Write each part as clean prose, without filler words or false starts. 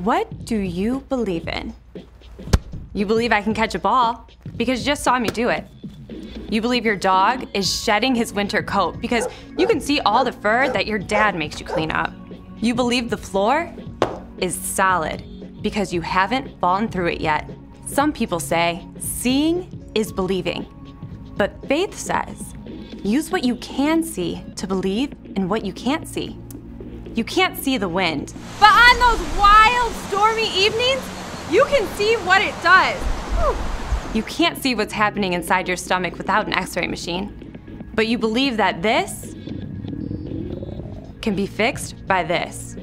What do you believe in? You believe I can catch a ball because you just saw me do it. You believe your dog is shedding his winter coat because you can see all the fur that your dad makes you clean up. You believe the floor is solid because you haven't fallen through it yet. Some people say seeing is believing, but faith says use what you can see to believe in what you can't see. You can't see the wind, but on those wild, stormy evenings, you can see what it does. Whew. You can't see what's happening inside your stomach without an X-ray machine, but you believe that this can be fixed by this.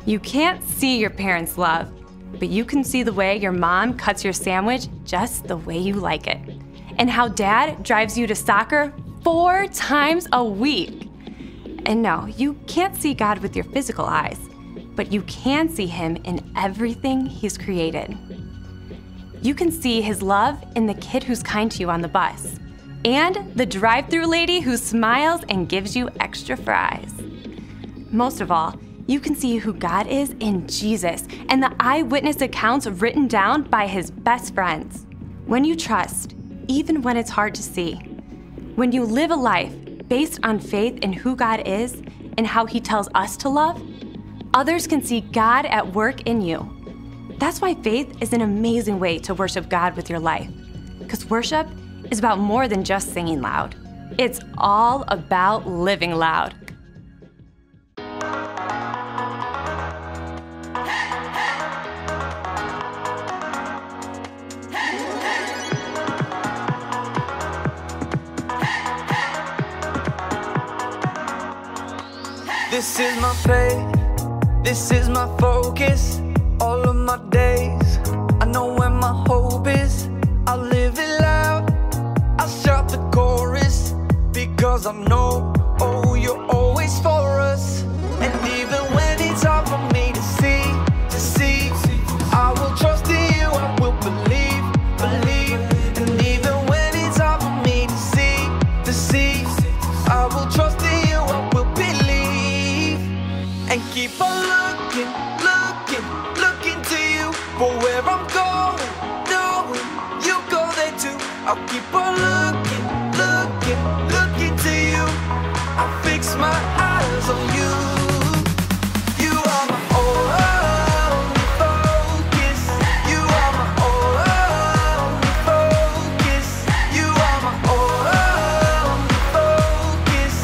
You can't see your parents' love, but you can see the way your mom cuts your sandwich just the way you like it, and how dad drives you to soccer 4 times a week. And no, you can't see God with your physical eyes, but you can see him in everything he's created. You can see his love in the kid who's kind to you on the bus, and the drive-thru lady who smiles and gives you extra fries. Most of all, you can see who God is in Jesus and the eyewitness accounts written down by his best friends. When you trust, even when it's hard to see, when you live a life based on faith in who God is and how he tells us to love, others can see God at work in you. That's why faith is an amazing way to worship God with your life. Because worship is about more than just singing loud. It's all about living loud. This is my faith, this is my focus, all of my days. I know where my hope is, I live it loud. I shout the chorus, because I know, oh, you're always for us. And even when it's hard for me to see, I will trust in you, I will believe. And even when it's hard for me to see, I will trust in you, I will believe. And keep on looking to you for where I'm going, knowing you go there too. I'll keep on looking to you. I fix my eyes on you. You are my only focus. You are my only focus. You are my only focus.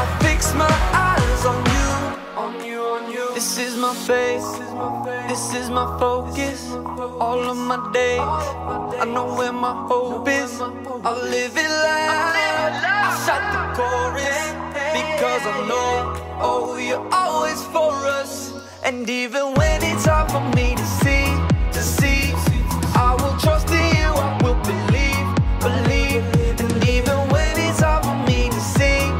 I fix my eyes on you. This is my faith, this is my focus, all of my days. I know where my hope is, I'll live it loud. I shout the chorus, because I know, oh, you're always for us. And even when it's hard for me to see, I will trust in you, I will believe. And even when it's hard for me to see,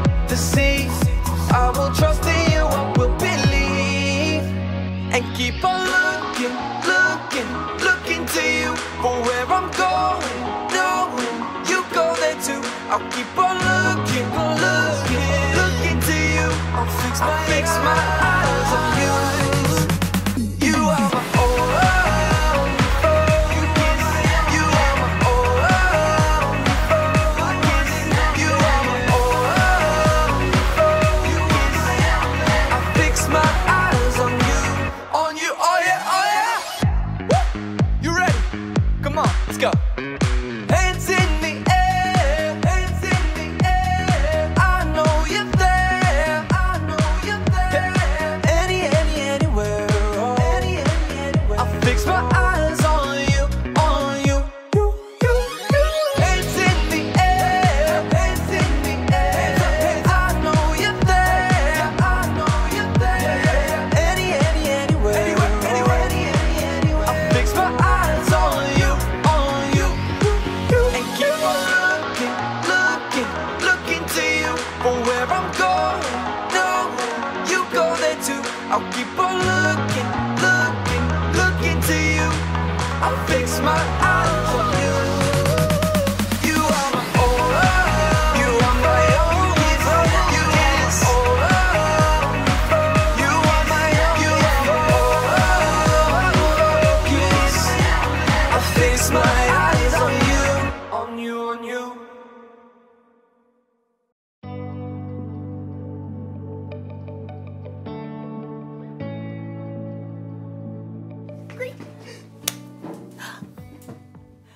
I will trust in you, I will believe. And keep on looking to you for where I'm going, knowing you go there too. I'll keep on looking to you. I'll fix my eyes on you. You are my only focus. You are my only focus. You are my only focus. I fix my eyes on you, oh yeah. Woo! You ready? Come on, let's go. Hands in the air, hands in the air. I know you're there, I know you're there. Anywhere, oh. Anywhere. I fix my eyes on you. Hands in the air, hands in the air. I know you're there, I know you're there. Anywhere, oh. I fix my eyes on you. And keep on looking to you for where I'm going, knowing you go there too. I'll keep on looking to you. I'll fix my eyes on you. You are my only, you are my only focus. You are my only, you fix my eyes on you, on you, on you.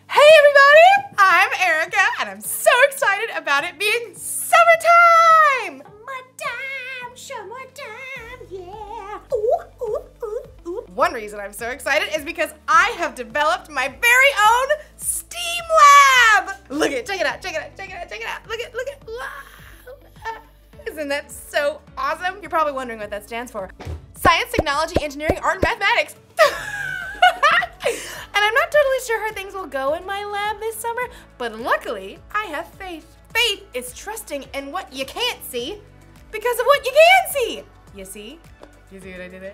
Hey everybody, I'm Erica and I'm so excited about it being summertime! Summertime, yeah. Ooh, ooh, ooh, ooh. One reason I'm so excited is because I have developed my very own STEAM lab! Look at it, check it out, check it out, check it out, check it out. Look at, wow. Isn't that so awesome? You're probably wondering what that stands for. Science, technology, engineering, art, and mathematics. And I'm not totally sure how things will go in my lab this summer, but luckily I have faith. Faith is trusting in what you can't see because of what you can see. You see? You see what I did there?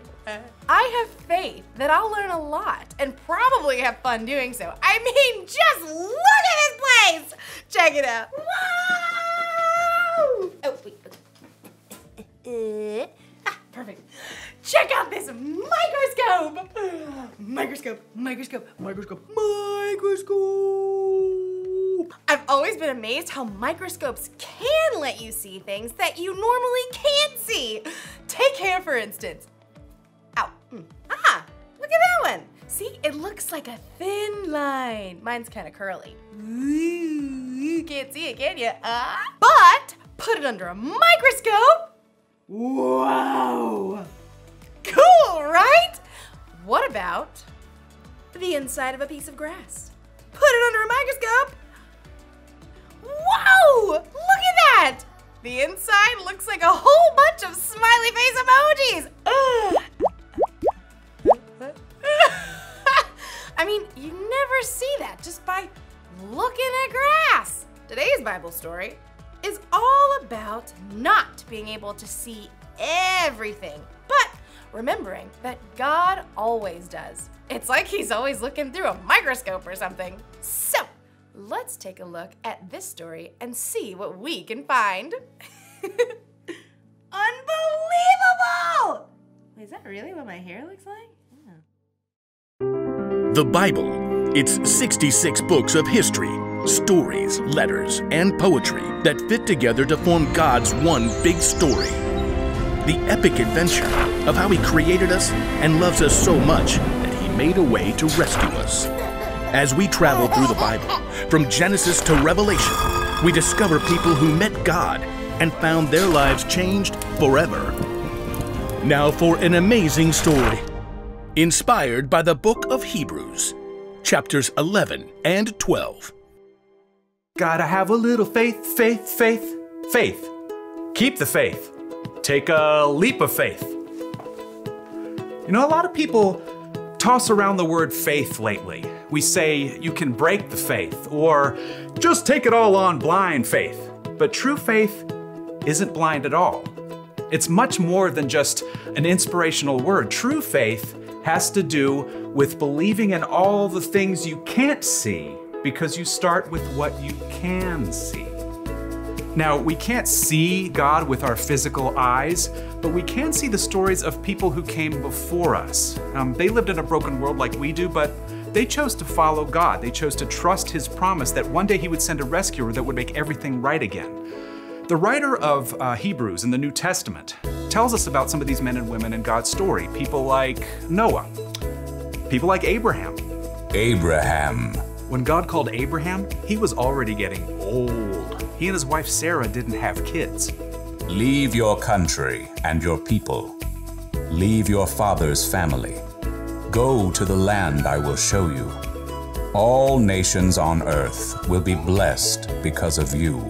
I have faith that I'll learn a lot and probably have fun doing so. I mean, just look at this place! Check it out. Wow! Oh, wait. Perfect. Check out this microscope! Microscope, microscope, microscope, microscope! I've always been amazed how microscopes can let you see things that you normally can't see. Take hair, for instance. Ow. Ah, look at that one. See, it looks like a thin line. Mine's kind of curly. Ooh, you can't see it, can you? But put it under a microscope. Whoa! Cool, right? What about the inside of a piece of grass? Put it under a microscope. Whoa! Look at that! The inside looks like a whole bunch of smiley face emojis. I mean, you never see that just by looking at grass. Today's Bible story is all about not being able to see everything, but remembering that God always does. It's like he's always looking through a microscope or something. So let's take a look at this story and see what we can find. Unbelievable! Wait, is that really what my hair looks like? Yeah. The Bible. It's 66 books of history, stories, letters, and poetry that fit together to form God's one big story. The epic adventure of how He created us and loves us so much that He made a way to rescue us. As we travel through the Bible, from Genesis to Revelation, we discover people who met God and found their lives changed forever. Now for an amazing story, inspired by the book of Hebrews, chapters 11 and 12. Gotta have a little faith, faith, faith, faith. Keep the faith. Take a leap of faith. You know, a lot of people toss around the word faith lately. We say you can break the faith or just take it all on blind faith. But true faith isn't blind at all. It's much more than just an inspirational word. True faith has to do with believing in all the things you can't see because you start with what you can see. Now, we can't see God with our physical eyes, but we can see the stories of people who came before us. They lived in a broken world like we do, but they chose to follow God. They chose to trust His promise that one day He would send a rescuer that would make everything right again. The writer of Hebrews in the New Testament tells us about some of these men and women in God's story. People like Noah, people like Abraham. Abraham. When God called Abraham, he was already getting old. He and his wife Sarah didn't have kids. Leave your country and your people. Leave your father's family. Go to the land I will show you. All nations on earth will be blessed because of you.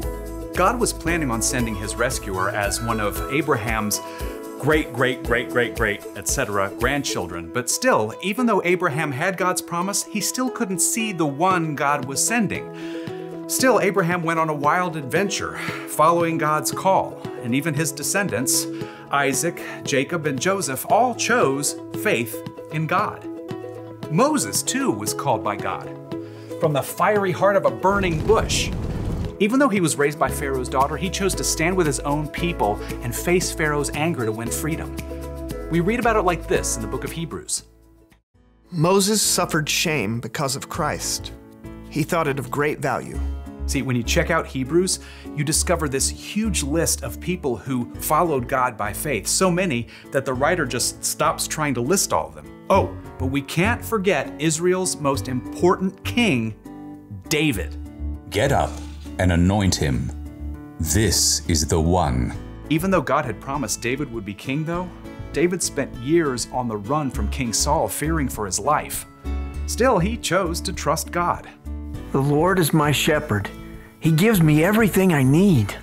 God was planning on sending his rescuer as one of Abraham's great, etc. grandchildren. But still, even though Abraham had God's promise, he still couldn't see the one God was sending. Still, Abraham went on a wild adventure, following God's call. And even his descendants, Isaac, Jacob, and Joseph, all chose faith in God. Moses, too, was called by God from the fiery heart of a burning bush. Even though he was raised by Pharaoh's daughter, he chose to stand with his own people and face Pharaoh's anger to win freedom. We read about it like this in the book of Hebrews. Moses suffered shame because of Christ. He thought it of great value. See, when you check out Hebrews, you discover this huge list of people who followed God by faith, so many that the writer just stops trying to list all of them. Oh, but we can't forget Israel's most important king, David. Get up and anoint him. This is the one. Even though God had promised David would be king, though, David spent years on the run from King Saul, fearing for his life. Still, he chose to trust God. The Lord is my shepherd. He gives me everything I need.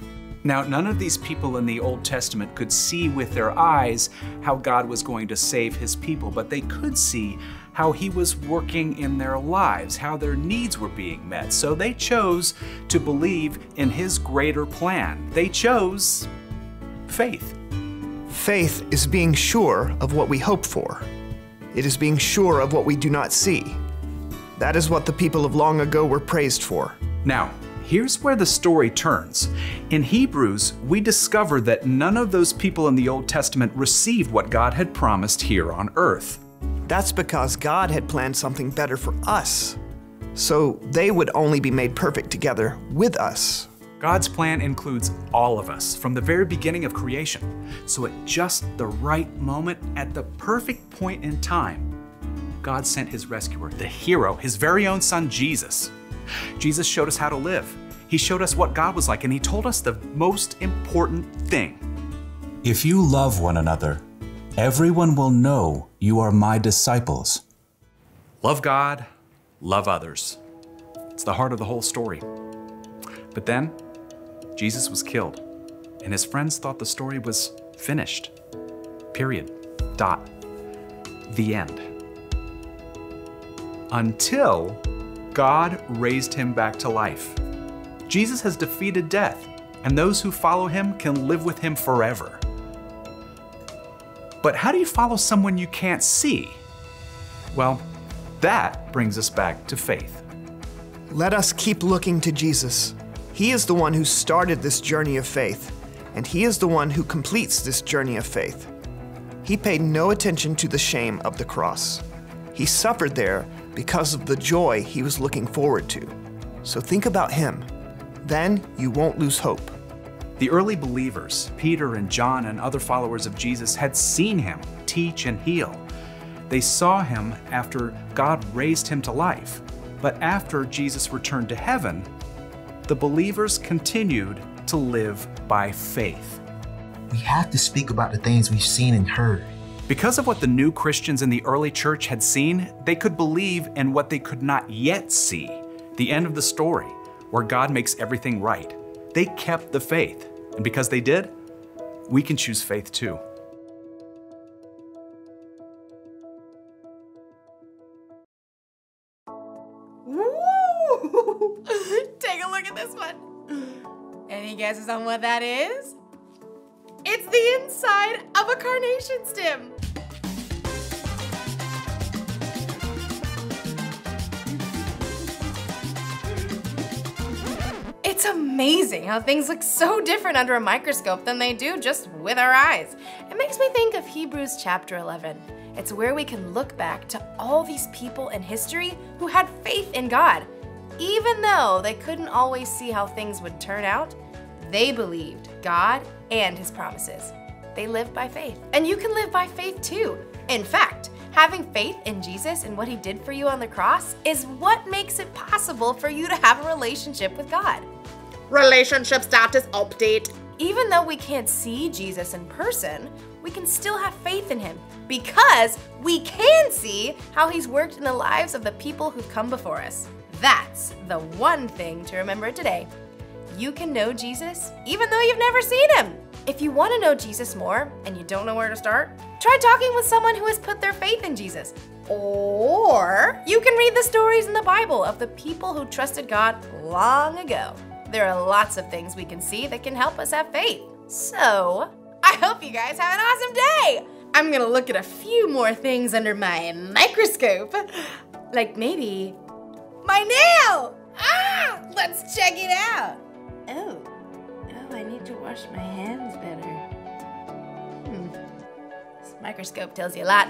Now, none of these people in the Old Testament could see with their eyes how God was going to save his people, but they could see how he was working in their lives, how their needs were being met. So they chose to believe in his greater plan. They chose faith. Faith is being sure of what we hope for. It is being sure of what we do not see. That is what the people of long ago were praised for. Now, here's where the story turns. In Hebrews, we discover that none of those people in the Old Testament received what God had promised here on earth. That's because God had planned something better for us, so they would only be made perfect together with us. God's plan includes all of us from the very beginning of creation. So at just the right moment, at the perfect point in time, God sent his rescuer, the hero, his very own son, Jesus. Jesus showed us how to live. He showed us what God was like, and he told us the most important thing. If you love one another, everyone will know you are my disciples. Love God, love others. It's the heart of the whole story. But then, Jesus was killed, and his friends thought the story was finished. Period. Dot. The end. Until God raised him back to life. Jesus has defeated death, and those who follow him can live with him forever. But how do you follow someone you can't see? Well, that brings us back to faith. Let us keep looking to Jesus. He is the one who started this journey of faith, and he is the one who completes this journey of faith. He paid no attention to the shame of the cross. He suffered there because of the joy he was looking forward to. So think about him. Then you won't lose hope. The early believers, Peter and John and other followers of Jesus, had seen him teach and heal. They saw him after God raised him to life. But after Jesus returned to heaven, the believers continued to live by faith. We have to speak about the things we've seen and heard. Because of what the new Christians in the early church had seen, they could believe in what they could not yet see, the end of the story, where God makes everything right. They kept the faith, and because they did, we can choose faith too. Woo! Take a look at this one. Any guesses on what that is? It's the inside of a carnation stem. It's amazing how things look so different under a microscope than they do just with our eyes. It makes me think of Hebrews chapter 11. It's where we can look back to all these people in history who had faith in God. Even though they couldn't always see how things would turn out, they believed God and his promises. They lived by faith. And you can live by faith too. In fact, having faith in Jesus and what he did for you on the cross is what makes it possible for you to have a relationship with God. Relationship status update. Even though we can't see Jesus in person, we can still have faith in him because we can see how he's worked in the lives of the people who've come before us. That's the one thing to remember today. You can know Jesus even though you've never seen him. If you want to know Jesus more and you don't know where to start, try talking with someone who has put their faith in Jesus. Or you can read the stories in the Bible of the people who trusted God long ago. There are lots of things we can see that can help us have faith. So, I hope you guys have an awesome day! I'm gonna look at a few more things under my microscope. Like maybe my nail! Ah! Let's check it out! Oh, I need to wash my hands better. This microscope tells you a lot.